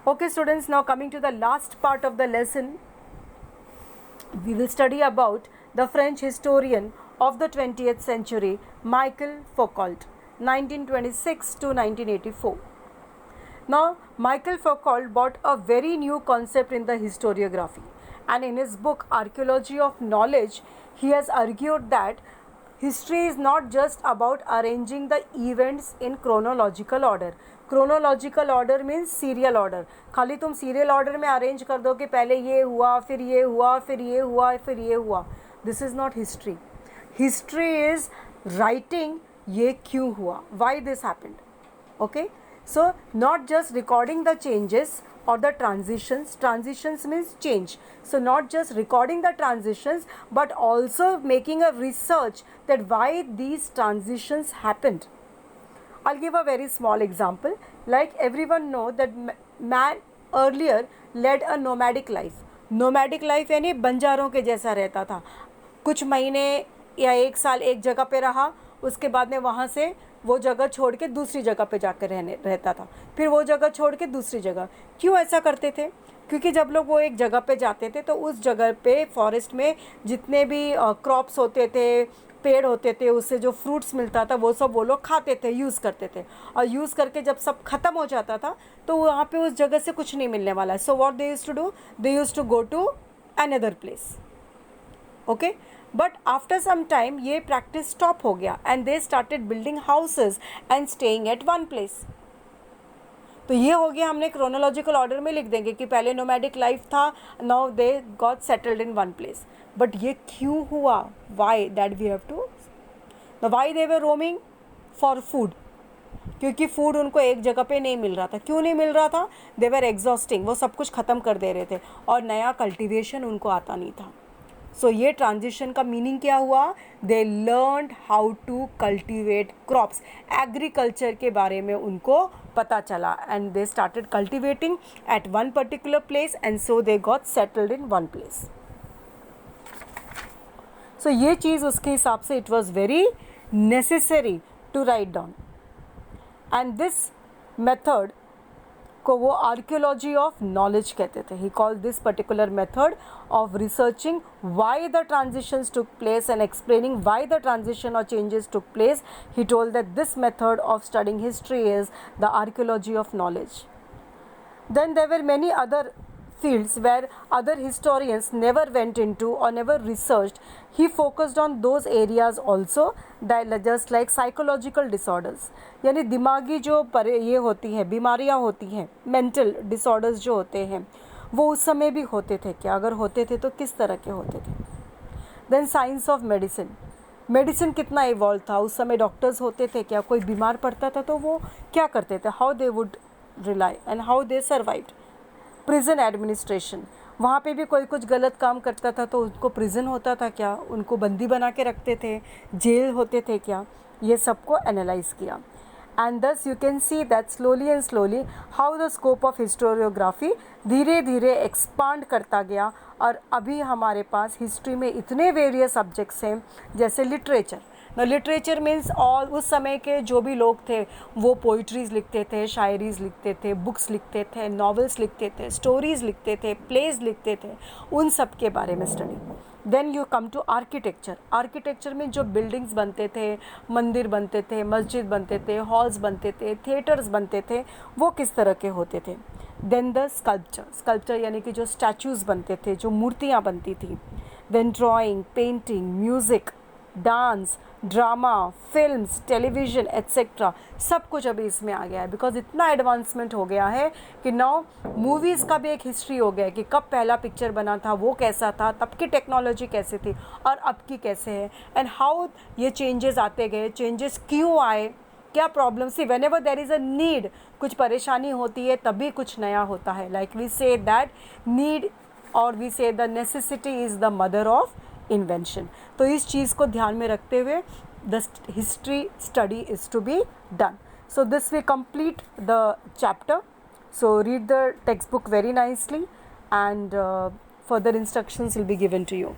Okay students, now coming to the last part of the lesson, we will study about the French historian of the 20th century, Michel Foucault, 1926 to 1984. Now, Michel Foucault brought a very new concept in the historiography, and in his book Archaeology of Knowledge, he has argued that history is not just about arranging the events in chronological order. Chronological order means serial order. खाली तुम serial order में arrange कर दो कि पहले ये हुआ, फिर ये हुआ, फिर ये हुआ, फिर ये हुआ. This is not history. History is writing ये क्यों हुआ, why this happened. Okay, so not just recording the changes or the transitions means change, so not just recording the transitions but also making a research that why these transitions happened. I'll give a very small example. Like everyone know that man earlier led a nomadic life. Nomadic life यानी बंजारों के जैसा रहता था, कुछ महीने या एक साल एक जगह पे रहा, उसके बाद में वहाँ से वो जगह छोड़ के दूसरी जगह पे जाकर रहता था, फिर वो जगह छोड़ के दूसरी जगह. क्यों ऐसा करते थे? क्योंकि जब लोग वो एक जगह पे जाते थे तो उस जगह पे फॉरेस्ट में जितने भी क्रॉप्स होते थे, पेड़ होते थे, उससे जो फ्रूट्स मिलता था वो सब वो लोग खाते थे, यूज़ करते थे, और यूज़ करके जब सब ख़त्म हो जाता था तो वहाँ पे उस जगह से कुछ नहीं मिलने वाला है. So what they used to do, they used to go to another place. Okay, but after some time ये प्रैक्टिस स्टॉप हो गया and they started building houses and staying at one place. तो ये हो गया, हमने क्रोनोलॉजिकल ऑर्डर में लिख देंगे कि पहले नोमैडिक लाइफ था, now they got settled in one place. But ये क्यों हुआ, why, that we have to, why they were roaming for food, क्योंकि फूड उनको एक जगह पे नहीं मिल रहा था. क्यों नहीं मिल रहा था? दे वर एग्जॉस्टिंग, वो सब कुछ ख़त्म कर दे रहे थे और नया कल्टिवेशन उनको आता नहीं था. सो ये ट्रांजिशन का मीनिंग क्या हुआ? They learned how to cultivate crops, agriculture के बारे में उनको पता चला and they started cultivating at one particular place and so they got settled in one place. So ये चीज़ उसके हिसाब से it was very necessary to write down, and this method को वो आर्कियोलॉजी ऑफ नॉलेज कहते थे. He called this particular method of researching why the transitions took place and explaining why the transition और changes took place. He told that this method of studying history is the archaeology of knowledge. Then there were many other fields where other historians never went into or never researched. He focused on those areas also, that just like psychological disorders, यानी दिमागी जो ये होती हैं, बीमारियाँ होती हैं, mental disorders जो होते हैं, वो उस समय भी होते थे क्या? अगर होते थे तो किस तरह के होते थे? Then science of medicine. Medicine कितना इवॉल्व था उस समय? डॉक्टर्स होते थे क्या? कोई बीमार पड़ता था तो वो क्या करते थे? How they would rely and how they survived. Prison administration, वहाँ पे भी कोई कुछ गलत काम करता था तो उनको प्रिजन होता था क्या? उनको बंदी बना के रखते थे, जेल होते थे क्या? ये सबको एनालाइज किया. एंड दस you can see that slowly and slowly how the scope of historiography धीरे धीरे एक्सपांड करता गया, और अभी हमारे पास हिस्ट्री में इतने वेरियस सब्जेक्ट्स हैं, जैसे लिटरेचर. लिटरेचर मीन्स ऑल, उस समय के जो भी लोग थे वो पोइट्रीज़ लिखते थे, शायरीज़ लिखते थे, बुक्स लिखते थे, नॉवेल्स लिखते थे, स्टोरीज़ लिखते थे, प्लेज लिखते थे, उन सब के बारे में study. Then you come to architecture. Architecture में जो बिल्डिंग्स बनते थे, मंदिर बनते थे, मस्जिद बनते थे, हॉल्स बनते थे, थिएटर्स बनते थे, वो किस तरह के होते थे. Then the sculpture. स्कल्पचर यानी कि जो स्टैचूज़ बनते थे, जो मूर्तियाँ बनती थी. Then drawing, painting, music, dance, drama, films, television etcetera, सब कुछ अभी इसमें आ गया है, बिकॉज इतना एडवांसमेंट हो गया है कि नाउ मूवीज़ का भी एक हिस्ट्री हो गया है कि कब पहला पिक्चर बना था, वो कैसा था, तब की टेक्नोलॉजी कैसे थी और अब की कैसे है, एंड हाउ ये चेंजेस आते गए, चेंजेस क्यों आए, क्या प्रॉब्लम सी. Whenever there is a need, कुछ परेशानी होती है तभी कुछ नया होता है. Like we say that need और we say the necessity is the mother of invention. तो इस चीज़ को ध्यान में रखते हुए the history study is to be done. So this we complete the chapter. So read the textbook very nicely and further instructions will be given to you.